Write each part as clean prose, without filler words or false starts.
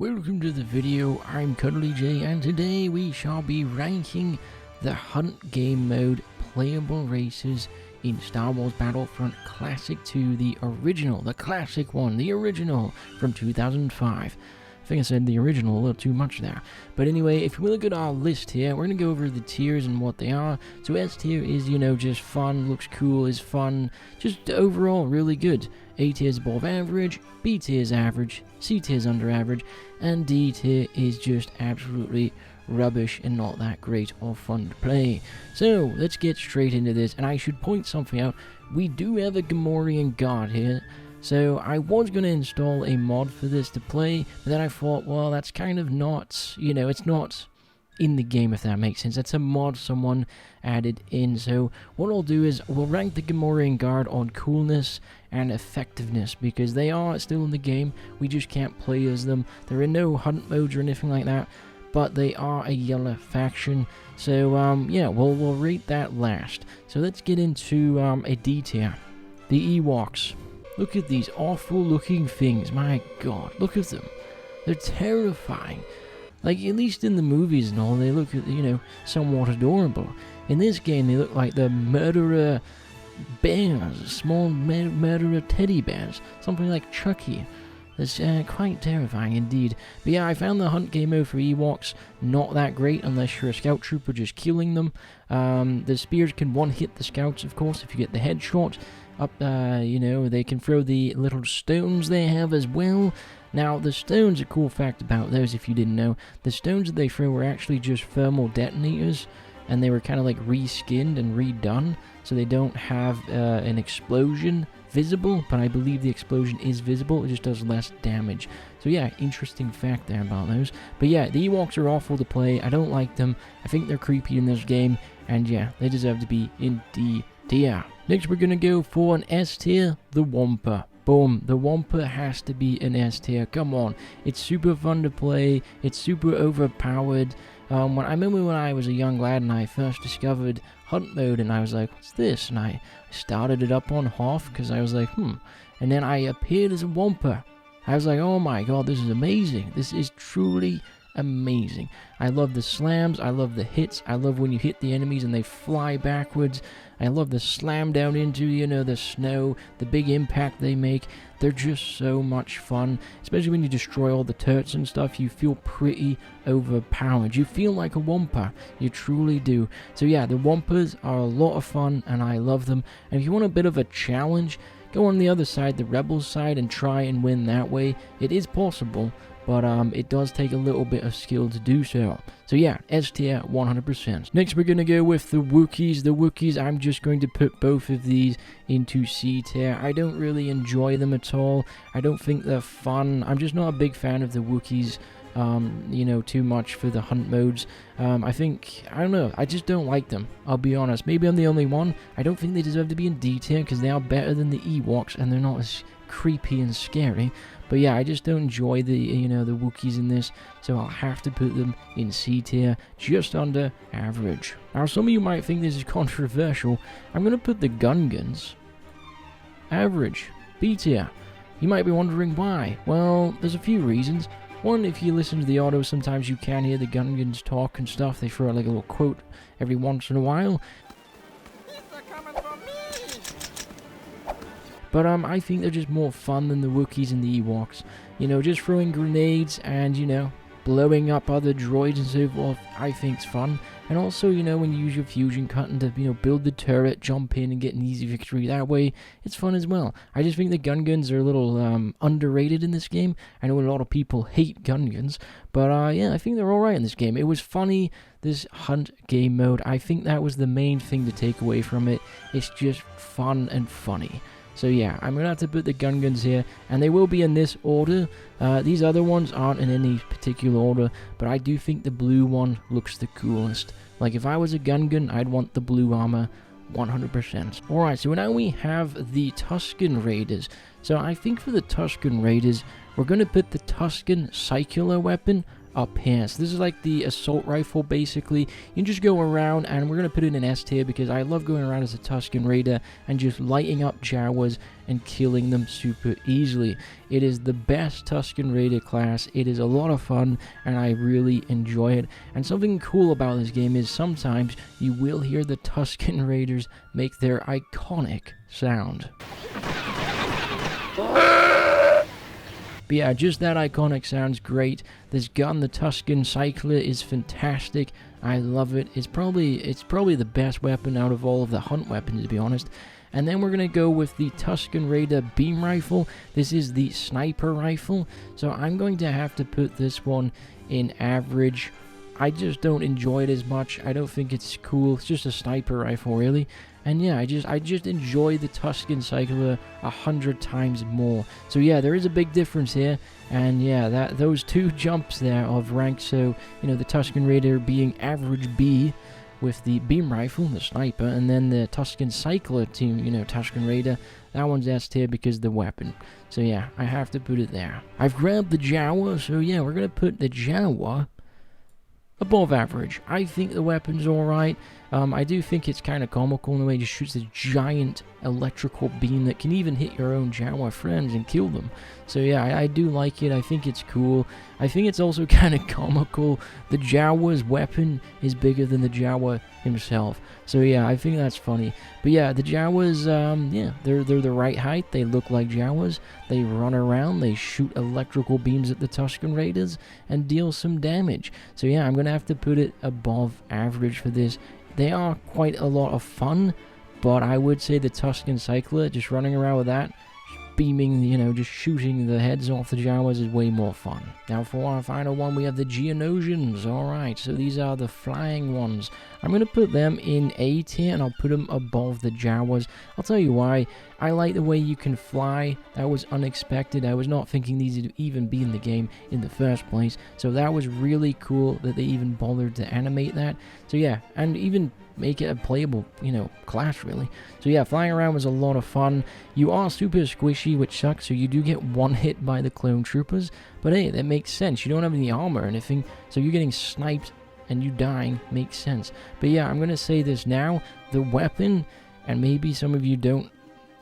Welcome to the video. I'm CuddlyJay, and today we shall be ranking the Hunt game mode playable races in Star Wars Battlefront Classic 2, the original, the classic one, the original from 2005. I think I said the original a little too much there. But anyway, if we look at our list here, we're going to go over the tiers and what they are. So S tier is, just fun, looks cool, is fun, just overall really good. A tier is above average, B tier is average, C tier is under average, and D tier is just absolutely rubbish and not that great or fun to play. So let's get straight into this, and I should point something out. We do have a Gamorrean guard here. So I was going to install a mod for this to play, but then I thought, well, that's kind of not, it's not in the game, if that makes sense. That's a mod someone added in. So what I'll do is we'll rank the Gamorrean guard on coolness and effectiveness, because they are still in the game. We just can't play as them. There are no hunt modes or anything like that, but they are a yellow faction. So yeah, we'll rate that last. So let's get into a D tier. The Ewoks. Look at these awful looking things, my god, look at them. They're terrifying. Like, at least in the movies and all, they look, somewhat adorable. In this game, they look like the murderer bears, small murderer teddy bears, something like Chucky. That's quite terrifying indeed. But yeah, I found the hunt game mode for Ewoks not that great unless you're a scout trooper just killing them. The spears can one-hit the scouts, of course, if you get the headshot. They can throw the little stones they have as well. Now, the stones, a cool fact about those, if you didn't know, the stones that they throw were actually just thermal detonators, and they were kind of like reskinned and redone, so they don't have an explosion visible, but I believe the explosion is visible, it just does less damage. So yeah, interesting fact there about those. But yeah, the Ewoks are awful to play, I don't like them, I think they're creepy in this game, and yeah, they deserve to be in D tier. Next we're gonna go for an S tier, the Wampa. Boom, the Wampa has to be an S tier, come on. It's super fun to play, it's super overpowered. I remember when I was a young lad and I first discovered hunt mode, and I was like, what's this? And I started it up on half because I was like, and then I appeared as a Wampa. I was like, oh my god, this is amazing. This is truly amazing. I love the slams, I love the hits, I love when you hit the enemies and they fly backwards. I love the slam down into, the snow, the big impact they make. They're just so much fun, especially when you destroy all the turrets and stuff. You feel pretty overpowered. You feel like a Wampa, you truly do. So yeah, the Wampas are a lot of fun and I love them. And if you want a bit of a challenge, go on the other side, the Rebels side, and try and win that way. It is possible, but it does take a little bit of skill to do so. So yeah, S tier 100%. Next we're going to go with the Wookiees. The Wookiees, I'm just going to put both of these into C tier. I don't really enjoy them at all. I don't think they're fun. I'm just not a big fan of the Wookiees. Too much for the hunt modes. I don't know, I just don't like them, I'll be honest. Maybe I'm the only one. I don't think they deserve to be in D tier because they are better than the Ewoks and they're not as creepy and scary. But yeah, I just don't enjoy the, the Wookiees in this, so I'll have to put them in C tier, just under average. Now, some of you might think this is controversial. I'm going to put the Gungans average, B tier. You might be wondering why. Well, there's a few reasons. One, if you listen to the audio, sometimes you can hear the Gungans talk and stuff. They throw like a little quote every once in a while. But I think they're just more fun than the Wookiees and the Ewoks. Just throwing grenades and, blowing up other droids and so forth, I think's fun. And also, when you use your fusion cutting to, build the turret, jump in and get an easy victory that way, it's fun as well. I just think the Gungans are a little underrated in this game. I know a lot of people hate Gungans, but yeah, I think they're alright in this game. It was funny, this hunt game mode. I think that was the main thing to take away from it. It's just fun and funny. So yeah, I'm going to have to put the Gungans here, and they will be in this order. These other ones aren't in any particular order, but I do think the blue one looks the coolest. Like, if I was a Gungan, I'd want the blue armor 100%. Alright, so now we have the Tusken Raiders. So I think for the Tusken Raiders, we're going to put the Tusken circular weapon up here. So this is like the assault rifle, basically. You can just go around, and we're going to put it in S tier because I love going around as a Tusken Raider and just lighting up Jawas and killing them super easily. It is the best Tusken Raider class. It is a lot of fun, and I really enjoy it. And something cool about this game is sometimes you will hear the Tusken Raiders make their iconic sound. But yeah, just that iconic sounds great. This gun, the Tusken Cycler, is fantastic. I love it. It's probably the best weapon out of all of the hunt weapons, to be honest. And then we're going to go with the Tusken Raider beam rifle. This is the sniper rifle. So I'm going to have to put this one in average. I just don't enjoy it as much. I don't think it's cool. It's just a sniper rifle, really. And yeah, I just enjoy the Tusken Cycler 100 times more. So yeah, there is a big difference here. And yeah, those two jumps there of rank. So, you know, the Tusken Raider being average B with the beam rifle, the sniper, and then the Tusken Cycler team, you know, Tusken Raider, that one's S tier because of the weapon. So yeah, I have to put it there. I've grabbed the Jawa, so yeah, we're going to put the Jawa above average. I think the weapon's alright. I do think it's kind of comical in the way it just shoots this giant electrical beam that can even hit your own Jawa friends and kill them. So yeah, I do like it. I think it's cool. I think it's also kind of comical. The Jawa's weapon is bigger than the Jawa himself. So yeah, I think that's funny. But yeah, the Jawas, yeah, they're the right height. They look like Jawas. They run around. They shoot electrical beams at the Tusken Raiders and deal some damage. So yeah, I'm going to have to put it above average for this. They are quite a lot of fun, but I would say the Tusken Cycler, just running around with that, beaming, you know, just shooting the heads off the Jawas is way more fun. Now for our final one, we have the Geonosians. Alright, so these are the flying ones. I'm going to put them in A tier, and I'll put them above the Jawas. I'll tell you why. I like the way you can fly. That was unexpected. I was not thinking these would even be in the game in the first place. So that was really cool that they even bothered to animate that. So yeah, and even make it a playable, you know, class really. So yeah, flying around was a lot of fun. You are super squishy, which sucks, so you do get one hit by the clone troopers. But hey, that makes sense. You don't have any armor or anything, so you're getting sniped and you dying makes sense. But yeah, I'm gonna say this now. The weapon, and maybe some of you don't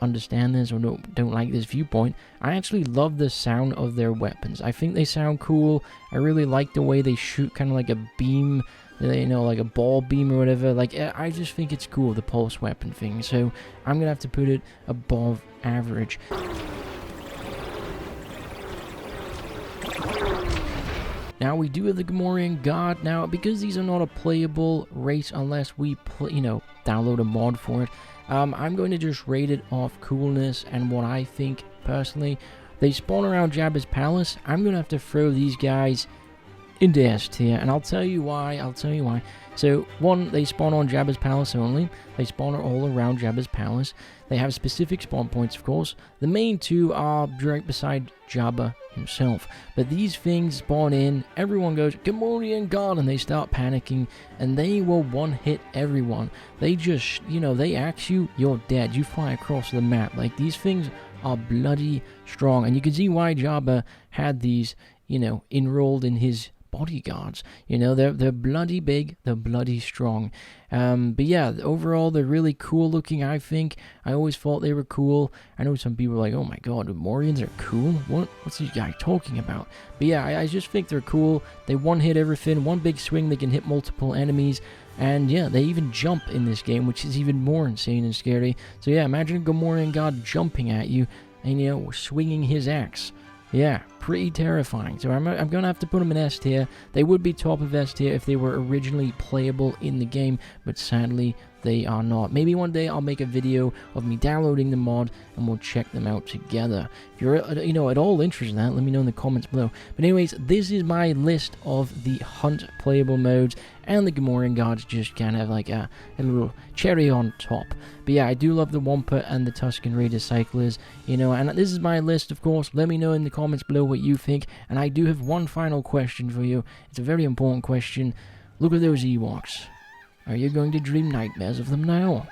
understand this or don't like this viewpoint, I actually love the sound of their weapons. I think they sound cool. I really like the way they shoot, kind of like a beam, you know, like a ball beam or whatever. Like, I just think it's cool, the pulse weapon thing. So I'm gonna have to put it above average. Now we do have the Gamorrean Guard. Now, because these are not a playable race unless we download a mod for it, I'm going to just rate it off coolness and what I think personally. They spawn around Jabba's palace. I'm gonna have to throw these guys into S tier, and I'll tell you why. So, one, they spawn on Jabba's palace only. They spawn all around Jabba's palace. They have specific spawn points, of course. The main two are right beside Jabba himself. But these things spawn in, everyone goes, Gamorrean Guard, and they start panicking, and they will one-hit everyone. They just, you know, they axe you, you're dead. You fly across the map. Like, these things are bloody strong, and you can see why Jabba had these, you know, enrolled in his bodyguards. You know, they're bloody big, they're bloody strong. But yeah, overall they're really cool looking, I think. I always thought they were cool. I know some people are like, oh my god, the Morians are cool? What's this guy talking about? But yeah, I just think they're cool. They one-hit everything, one big swing, they can hit multiple enemies. And yeah, they even jump in this game, which is even more insane and scary. So yeah, imagine a Gamorrean God jumping at you and, you know, swinging his axe. Yeah, pretty terrifying. So I'm going to have to put them in S tier. They would be top of S tier if they were originally playable in the game, but sadly they are not. Maybe one day I'll make a video of me downloading the mod and we'll check them out together. If you're, you know, at all interested in that, let me know in the comments below. But anyways, this is my list of the hunt playable modes, and the Gamorrean Guards just kind of like a little cherry on top. But yeah, I do love the Wampa and the Tusken Raider Cyclers, you know, and this is my list, of course. Let me know in the comments below what you think, and I do have one final question for you. It's a very important question. Look at those Ewoks. Are you going to dream nightmares of them now?